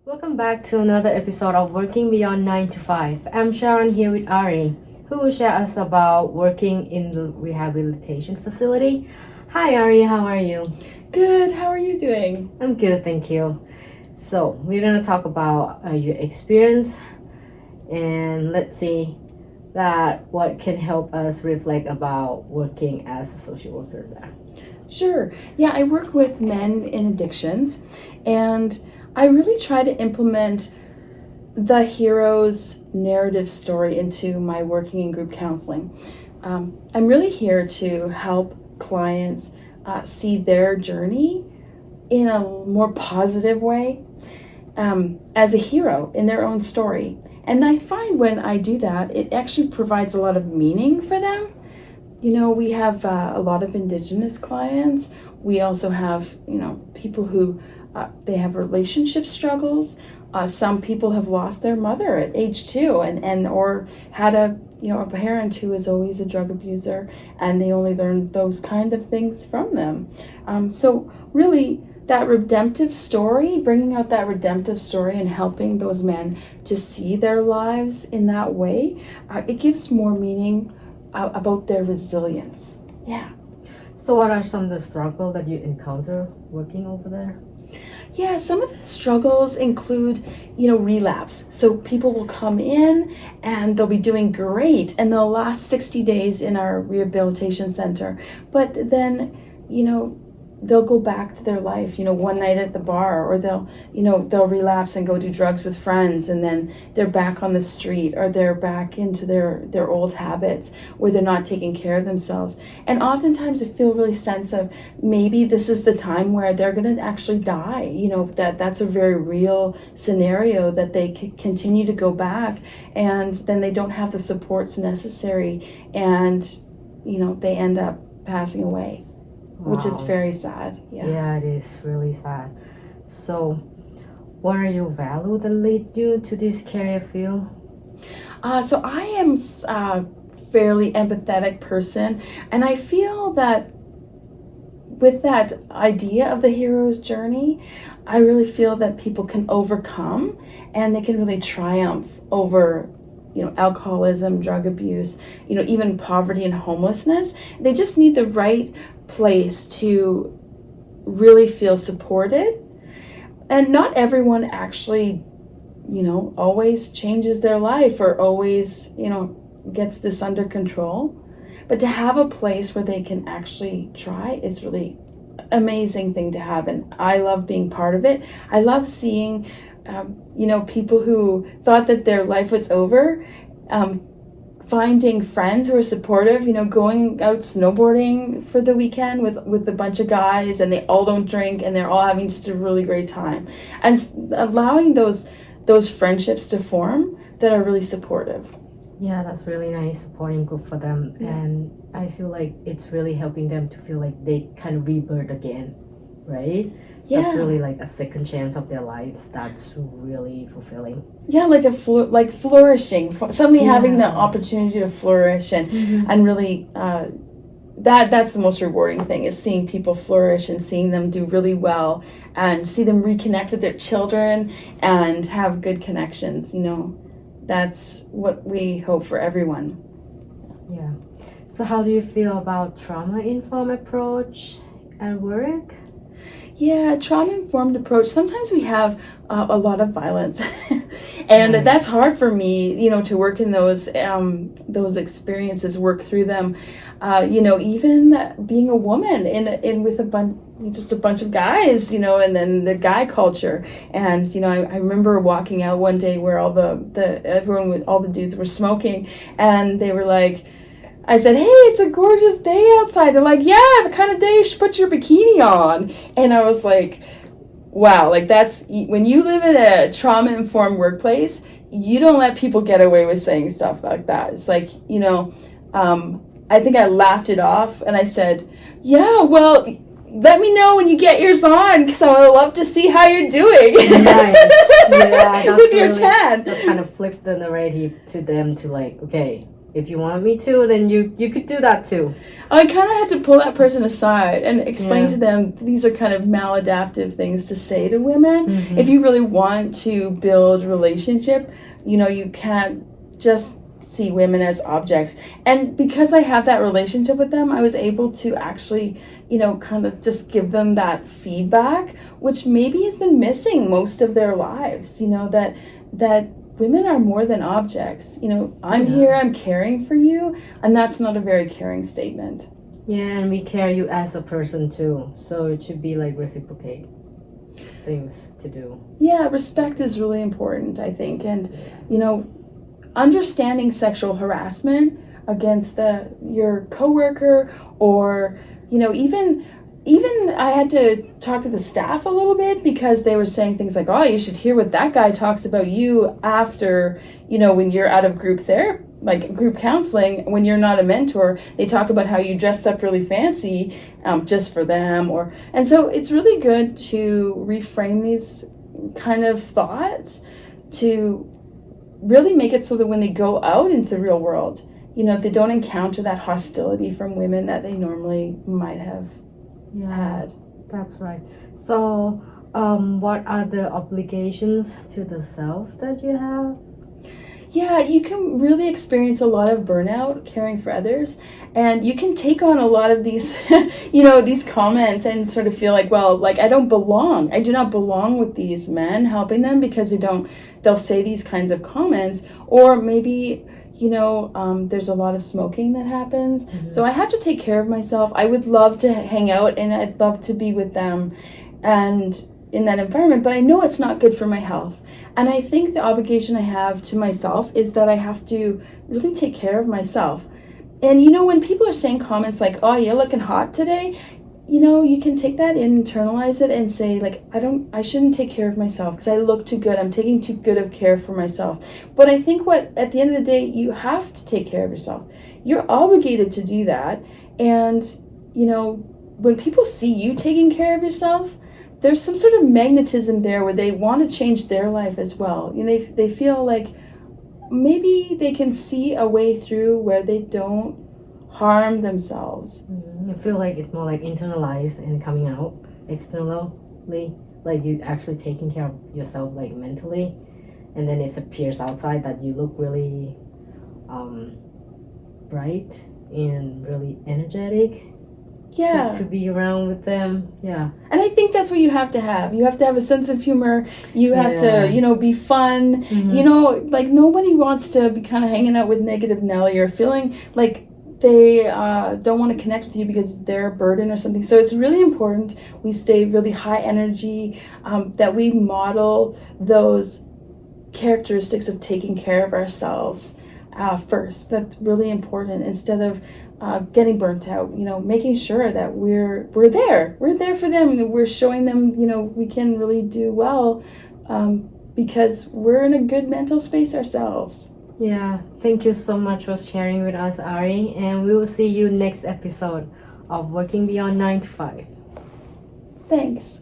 Welcome back to another episode of Working Beyond 9 to 5. I'm Sharon here with Ari, who will share us about working in the rehabilitation facility. Hi Ari, how are you? Good, how are you doing? I'm good, thank you. So, we're going to talk about your experience and let's see that what can help us reflect about working as a social worker there. Sure. Yeah, I work with men in addictions, and I really try to implement the hero's narrative story into my working in group counseling. I'm really here to help clients see their journey in a more positive way as a hero in their own story. And I find when I do that, it actually provides a lot of meaning for them. You know, we have a lot of Indigenous clients. We also have, people who they have relationship struggles. Some people have lost their mother at age 2 and or had a parent who is always a drug abuser, and they only learn those kind of things from them. So really, that redemptive story, bringing out that redemptive story and helping those men to see their lives in that way, it gives more meaning about their resilience. Yeah. So what are some of the struggles that you encounter working over there? Yeah, some of the struggles include, relapse. So people will come in and they'll be doing great and they'll last 60 days in our rehabilitation center. But then, they'll go back to their life, one night at the bar, or they'll relapse and go do drugs with friends, and then they're back on the street, or they're back into their old habits where they're not taking care of themselves. And oftentimes I feel really sense of maybe this is the time where they're going to actually die, that's a very real scenario, that they continue to go back and then they don't have the supports necessary, and they end up passing away. Wow. Which is very sad. Yeah, it is really sad. So, what are your values that lead you to this career field? So I am a fairly empathetic person, and I feel that with that idea of the hero's journey, I really feel that people can overcome and they can really triumph over alcoholism, drug abuse, even poverty and homelessness. They just need the right place to really feel supported. And not everyone actually, always changes their life or always, gets this under control. But to have a place where they can actually try is really amazing thing to have. And I love being part of it. I love seeing people who thought that their life was over, finding friends who are supportive, going out snowboarding for the weekend with a bunch of guys, and they all don't drink and they're all having just a really great time, and allowing those friendships to form that are really supportive. Yeah, that's really nice supporting group for them. Yeah. And I feel like it's really helping them to feel like they kind of rebirth again, right? Yeah. That's really like a second chance of their lives. That's really fulfilling. Yeah, like flourishing, suddenly having the opportunity to flourish and really that's the most rewarding thing, is seeing people flourish and seeing them do really well and see them reconnect with their children and have good connections. That's what we hope for everyone. Yeah. So how do you feel about trauma-informed approach at work? Yeah, trauma-informed approach. Sometimes we have a lot of violence, and that's hard for me, to work in those experiences, work through them. Even being a woman in with just a bunch of guys, and then the guy culture. And I remember walking out one day where all all the dudes were smoking, and they were like, I said, hey, it's a gorgeous day outside. They're like, yeah, the kind of day you should put your bikini on. And I was like, wow, like that's, when you live in a trauma-informed workplace, you don't let people get away with saying stuff like that. It's like, I think I laughed it off and I said, yeah, well, let me know when you get yours on, because I would love to see how you're doing. Nice. Yeah, that's with your tan. That's kind of flipped the narrative to them to like, okay, if you want me to, then you could do that too. I kind of had to pull that person aside and explain Yeah. to them these are kind of maladaptive things to say to women. Mhm. If you really want to build relationship, you can't just see women as objects. And because I have that relationship with them, I was able to actually, kind of just give them that feedback, which maybe has been missing most of their lives, that women are more than objects. I'm Yeah. here, I'm caring for you, and that's not a very caring statement. Yeah, and we care you as a person too. So it should be like reciprocate things to do. Yeah, respect is really important, I think. And, understanding sexual harassment against your coworker, or, even I had to talk to the staff a little bit because they were saying things like, oh, you should hear what that guy talks about you after, when you're out of group therapy, like group counseling, when you're not a mentor. They talk about how you dressed up really fancy just for them. And so it's really good to reframe these kind of thoughts to really make it so that when they go out into the real world, they don't encounter that hostility from women that they normally might have had. That's right. So, what are the obligations to the self that you have? Yeah, you can really experience a lot of burnout caring for others, and you can take on a lot of these, these comments and sort of feel like, well, like I don't belong. I do not belong with these men helping them because they'll say these kinds of comments, or maybe, there's a lot of smoking that happens. Mm-hmm. So I have to take care of myself. I would love to hang out and I'd love to be with them and in that environment, but I know it's not good for my health. And I think the obligation I have to myself is that I have to really take care of myself. And when people are saying comments like, oh, you're looking hot today, you can take that in, internalize it, and say, like, I shouldn't take care of myself because I look too good. I'm taking too good of care for myself. But I think at the end of the day, you have to take care of yourself. You're obligated to do that. And, when people see you taking care of yourself, there's some sort of magnetism there where they want to change their life as well. They feel like maybe they can see a way through where they don't harm themselves. I feel like it's more like internalized and coming out externally, like you actually taking care of yourself like mentally, and then it appears outside that you look really bright and really energetic. Yeah. To be around with them. Yeah. And I think that's what you have to have. You have to have a sense of humor. You have to, be fun. Mm-hmm. Like nobody wants to be kind of hanging out with negative Nelly or feeling like they don't want to connect with you because they're a burden or something. So it's really important we stay really high energy, that we model those characteristics of taking care of ourselves first. That's really important, instead of getting burnt out, making sure that we're there for them, and we're showing them, we can really do well because we're in a good mental space ourselves. Yeah, thank you so much for sharing with us, Ari, and we will see you next episode of Working Beyond 9 to 5. Thanks.